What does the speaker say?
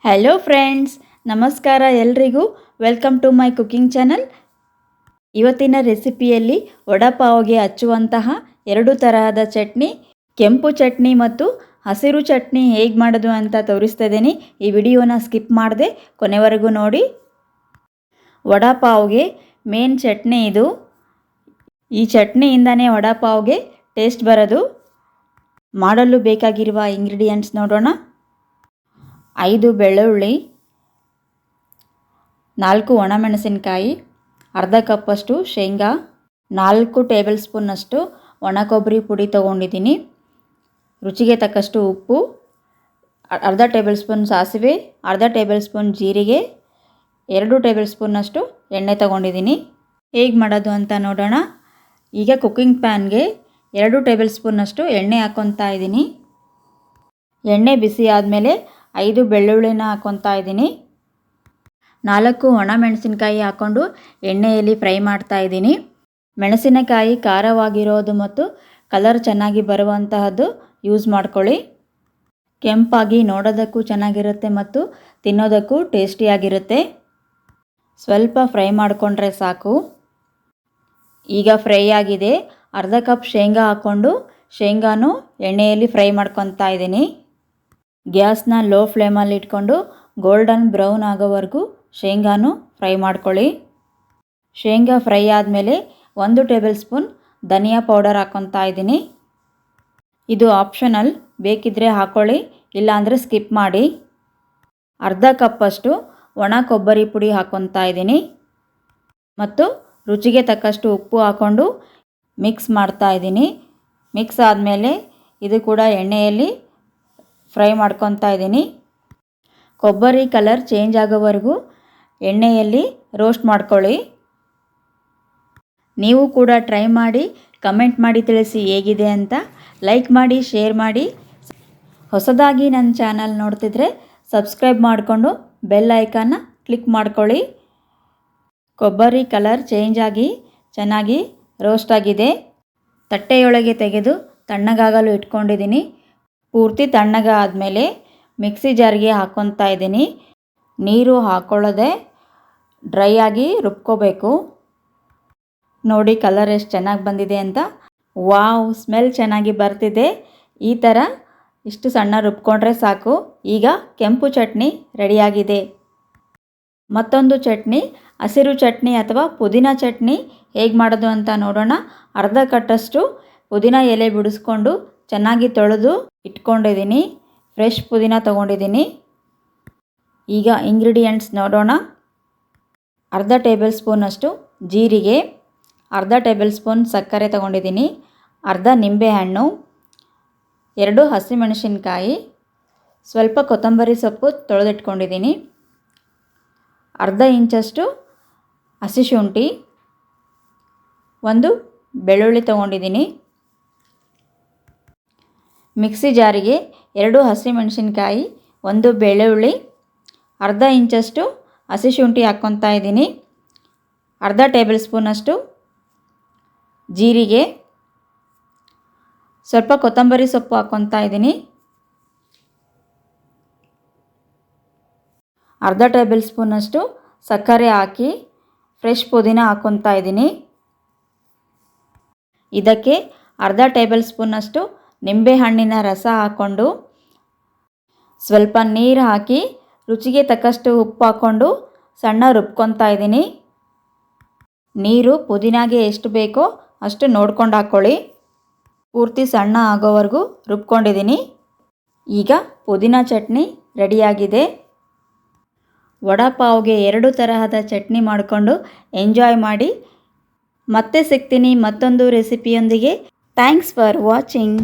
Hello friends, ನಮಸ್ಕಾರ ಎಲ್ರಿಗೂ. Welcome to my cooking channel. ಇವತ್ತಿನ ರೆಸಿಪಿಯಲ್ಲಿ ವಡಾ ಪಾವ್ಗೆ ಹಚ್ಚುವಂತಹ ಎರಡು ತರಹದ ಚಟ್ನಿ, ಕೆಂಪು ಚಟ್ನಿ ಮತ್ತು ಹಸಿರು ಚಟ್ನಿ ಹೇಗೆ ಮಾಡೋದು ಅಂತ ತೋರಿಸ್ತಾ ಇದ್ದೀನಿ. ಈ ವಿಡಿಯೋನ ಸ್ಕಿಪ್ ಮಾಡದೆ ಕೊನೆವರೆಗೂ ನೋಡಿ. ವಡಾ ಪಾವ್ಗೆ ಮೇನ್ ಚಟ್ನಿ ಇದು. ಈ ಚಟ್ನಿಯಿಂದನೇ ವಡಾ ಪಾವ್ಗೆ ಟೇಸ್ಟ್ ಬರೋದು. ಮಾಡಲು ಬೇಕಾಗಿರುವ ಇಂಗ್ರೀಡಿಯೆಂಟ್ಸ್ ನೋಡೋಣ. 5 ಬೆಳ್ಳುಳ್ಳಿ, 4 ಒಣಮೆಣಸಿನಕಾಯಿ, ಅರ್ಧ ಕಪ್ಪಷ್ಟು ಶೇಂಗಾ, 4 ಟೇಬಲ್ ಸ್ಪೂನ್ನಷ್ಟು ಒಣ ಕೊಬ್ಬರಿ ಪುಡಿ ತೊಗೊಂಡಿದ್ದೀನಿ, ರುಚಿಗೆ ತಕ್ಕಷ್ಟು ಉಪ್ಪು, ಅರ್ಧ ಟೇಬಲ್ ಸ್ಪೂನ್ ಸಾಸಿವೆ, ಅರ್ಧ ಟೇಬಲ್ ಸ್ಪೂನ್ ಜೀರಿಗೆ, 2 ಟೇಬಲ್ ಸ್ಪೂನ್ನಷ್ಟು ಎಣ್ಣೆ ತೊಗೊಂಡಿದ್ದೀನಿ. ಹೇಗೆ ಮಾಡೋದು ಅಂತ ನೋಡೋಣ. ಈಗ ಕುಕ್ಕಿಂಗ್ ಪ್ಯಾನ್ಗೆ 2 ಟೇಬಲ್ ಸ್ಪೂನ್ನಷ್ಟು ಎಣ್ಣೆ ಹಾಕ್ಕೊತಾ ಇದ್ದೀನಿ. ಎಣ್ಣೆ ಬಿಸಿ ಆದಮೇಲೆ 5 ಬೆಳ್ಳುಳ್ಳಿನ ಹಾಕ್ಕೊತಾ ಇದ್ದೀನಿ. 4 ಒಣಮೆಣಸಿನಕಾಯಿ ಹಾಕ್ಕೊಂಡು ಎಣ್ಣೆಯಲ್ಲಿ ಫ್ರೈ ಮಾಡ್ತಾ ಇದ್ದೀನಿ. ಮೆಣಸಿನಕಾಯಿ ಖಾರವಾಗಿರೋದು ಮತ್ತು ಕಲರ್ ಚೆನ್ನಾಗಿ ಬರುವಂತಹದ್ದು ಯೂಸ್ ಮಾಡ್ಕೊಳ್ಳಿ. ಕೆಂಪಾಗಿ ನೋಡೋದಕ್ಕೂ ಚೆನ್ನಾಗಿರುತ್ತೆ ಮತ್ತು ತಿನ್ನೋದಕ್ಕೂ ಟೇಸ್ಟಿಯಾಗಿರುತ್ತೆ. ಸ್ವಲ್ಪ ಫ್ರೈ ಮಾಡಿಕೊಂಡ್ರೆ ಸಾಕು. ಈಗ ಫ್ರೈ ಆಗಿದೆ. ಅರ್ಧ ಕಪ್ ಶೇಂಗಾ ಹಾಕ್ಕೊಂಡು ಶೇಂಗಾನು ಎಣ್ಣೆಯಲ್ಲಿ ಫ್ರೈ ಮಾಡ್ಕೊತಾ ಇದ್ದೀನಿ. ಗ್ಯಾಸ್ನ ಲೋ ಫ್ಲೇಮಲ್ಲಿ ಇಟ್ಕೊಂಡು ಗೋಲ್ಡನ್ ಬ್ರೌನ್ ಆಗೋವರೆಗೂ ಶೇಂಗಾನು ಫ್ರೈ ಮಾಡ್ಕೊಳ್ಳಿ. ಶೇಂಗಾ ಫ್ರೈ ಆದಮೇಲೆ 1 ಟೇಬಲ್ ಸ್ಪೂನ್ ಧನಿಯಾ ಪೌಡರ್ ಹಾಕ್ಕೊತಾ ಇದ್ದೀನಿ. ಇದು ಆಪ್ಷನಲ್, ಬೇಕಿದ್ದರೆ ಹಾಕ್ಕೊಳ್ಳಿ, ಇಲ್ಲಾಂದರೆ ಸ್ಕಿಪ್ ಮಾಡಿ. ಅರ್ಧ ಕಪ್ಪಷ್ಟು ಒಣ ಕೊಬ್ಬರಿ ಪುಡಿ ಹಾಕ್ಕೊತಾ ಇದ್ದೀನಿ ಮತ್ತು ರುಚಿಗೆ ತಕ್ಕಷ್ಟು ಉಪ್ಪು ಹಾಕ್ಕೊಂಡು ಮಿಕ್ಸ್ ಮಾಡ್ತಾ ಇದ್ದೀನಿ. ಮಿಕ್ಸ್ ಆದಮೇಲೆ ಇದು ಕೂಡ ಎಣ್ಣೆಯಲ್ಲಿ ಫ್ರೈ ಮಾಡ್ಕೊತಾ ಇದ್ದೀನಿ. ಕೊಬ್ಬರಿ ಕಲರ್ ಚೇಂಜ್ ಆಗೋವರೆಗೂ ಎಣ್ಣೆಯಲ್ಲಿ ರೋಸ್ಟ್ ಮಾಡ್ಕೊಳ್ಳಿ. ನೀವು ಕೂಡ ಟ್ರೈ ಮಾಡಿ ಕಮೆಂಟ್ ಮಾಡಿ ತಿಳಿಸಿ ಹೇಗಿದೆ ಅಂತ. ಲೈಕ್ ಮಾಡಿ, ಶೇರ್ ಮಾಡಿ. ಹೊಸದಾಗಿ ನನ್ನ ಚಾನಲ್ ನೋಡ್ತಿದ್ರೆ ಸಬ್ಸ್ಕ್ರೈಬ್ ಮಾಡಿಕೊಂಡು ಬೆಲ್ ಐಕಾನ್ನ ಕ್ಲಿಕ್ ಮಾಡ್ಕೊಳ್ಳಿ. ಕೊಬ್ಬರಿ ಕಲರ್ ಚೇಂಜ್ ಆಗಿ ಚೆನ್ನಾಗಿ ರೋಸ್ಟ್ ಆಗಿದೆ. ತಟ್ಟೆಯೊಳಗೆ ತೆಗೆದು ತಣ್ಣಗಾಗಲು ಇಟ್ಕೊಂಡಿದ್ದೀನಿ. ಪೂರ್ತಿ ತಣ್ಣಗ ಆದಮೇಲೆ ಮಿಕ್ಸಿ ಜಾರ್ಗೆ ಹಾಕ್ಕೊತಾ ಇದ್ದೀನಿ. ನೀರು ಹಾಕ್ಕೊಳ್ಳದೆ ಡ್ರೈ ಆಗಿ ರುಬ್ಕೋಬೇಕು. ನೋಡಿ ಕಲರ್ ಎಷ್ಟು ಚೆನ್ನಾಗಿ ಬಂದಿದೆ ಅಂತ. ವಾವ್, ಸ್ಮೆಲ್ ಚೆನ್ನಾಗಿ ಬರ್ತಿದೆ. ಈ ಥರ ಇಷ್ಟು ಸಣ್ಣ ರುಬ್ಕೊಂಡ್ರೆ ಸಾಕು. ಈಗ ಕೆಂಪು ಚಟ್ನಿ ರೆಡಿಯಾಗಿದೆ. ಮತ್ತೊಂದು ಚಟ್ನಿ, ಹಸಿರು ಚಟ್ನಿ ಅಥವಾ ಪುದೀನ ಚಟ್ನಿ ಹೇಗೆ ಮಾಡೋದು ಅಂತ ನೋಡೋಣ. ಅರ್ಧ ಕಟ್ಟಷ್ಟು ಪುದೀನ ಎಲೆ ಬಿಡಿಸ್ಕೊಂಡು ಚೆನ್ನಾಗಿ ತೊಳೆದು ಇಟ್ಕೊಂಡಿದ್ದೀನಿ. ಫ್ರೆಶ್ ಪುದೀನ ತೊಗೊಂಡಿದ್ದೀನಿ. ಈಗ ಇಂಗ್ರೀಡಿಯೆಂಟ್ಸ್ ನೋಡೋಣ. ಅರ್ಧ ಟೇಬಲ್ ಸ್ಪೂನಷ್ಟು ಜೀರಿಗೆ, ಅರ್ಧ ಟೇಬಲ್ ಸ್ಪೂನ್ ಸಕ್ಕರೆ ತೊಗೊಂಡಿದ್ದೀನಿ, ಅರ್ಧ ನಿಂಬೆಹಣ್ಣು, 2 ಹಸಿಮೆಣಸಿನಕಾಯಿ, ಸ್ವಲ್ಪ ಕೊತ್ತಂಬರಿ ಸೊಪ್ಪು ತೊಳೆದಿಟ್ಕೊಂಡಿದ್ದೀನಿ, ಅರ್ಧ ಇಂಚಷ್ಟು ಹಸಿ ಶುಂಠಿ, 1 ಬೆಳ್ಳುಳ್ಳಿ ತೊಗೊಂಡಿದ್ದೀನಿ. ಮಿಕ್ಸಿ ಜಾರಿಗೆ 2 ಹಸಿಮೆಣಸಿನಕಾಯಿ, 1 ಬೆಳ್ಳುಳ್ಳಿ, ಅರ್ಧ ಇಂಚಷ್ಟು ಹಸಿ ಶುಂಠಿ ಹಾಕ್ಕೊತಾ ಇದ್ದೀನಿ, ಅರ್ಧ ಟೇಬಲ್ ಸ್ಪೂನಷ್ಟು ಜೀರಿಗೆ, ಸ್ವಲ್ಪ ಕೊತ್ತಂಬರಿ ಸೊಪ್ಪು ಹಾಕ್ಕೊತಾ ಇದ್ದೀನಿ, ಅರ್ಧ ಟೇಬಲ್ ಸ್ಪೂನಷ್ಟು ಸಕ್ಕರೆ ಹಾಕಿ ಫ್ರೆಶ್ ಪುದೀನ ಹಾಕ್ಕೊತಾ ಇದ್ದೀನಿ. ಇದಕ್ಕೆ ಅರ್ಧ ಟೇಬಲ್ ಸ್ಪೂನಷ್ಟು ನಿಂಬೆಹಣ್ಣಿನ ರಸ ಹಾಕ್ಕೊಂಡು ಸ್ವಲ್ಪ ನೀರು ಹಾಕಿ ರುಚಿಗೆ ತಕ್ಕಷ್ಟು ಉಪ್ಪು ಹಾಕ್ಕೊಂಡು ಸಣ್ಣ ರುಬ್ಕೊತಾ ಇದ್ದೀನಿ. ನೀರು ಪುದೀನಾಗೆ ಎಷ್ಟು ಬೇಕೋ ಅಷ್ಟು ನೋಡ್ಕೊಂಡು ಹಾಕ್ಕೊಳ್ಳಿ. ಪೂರ್ತಿ ಸಣ್ಣ ಆಗೋವರೆಗೂ ರುಬ್ಕೊಂಡಿದ್ದೀನಿ. ಈಗ ಪುದೀನ ಚಟ್ನಿ ರೆಡಿಯಾಗಿದೆ. ವಡಾ ಪಾವ್ಗೆ 2 ತರಹದ ಚಟ್ನಿ ಮಾಡಿಕೊಂಡು ಎಂಜಾಯ್ ಮಾಡಿ. ಮತ್ತೆ ಸಿಗ್ತೀನಿ ಮತ್ತೊಂದು ರೆಸಿಪಿಯೊಂದಿಗೆ. Thanks for watching.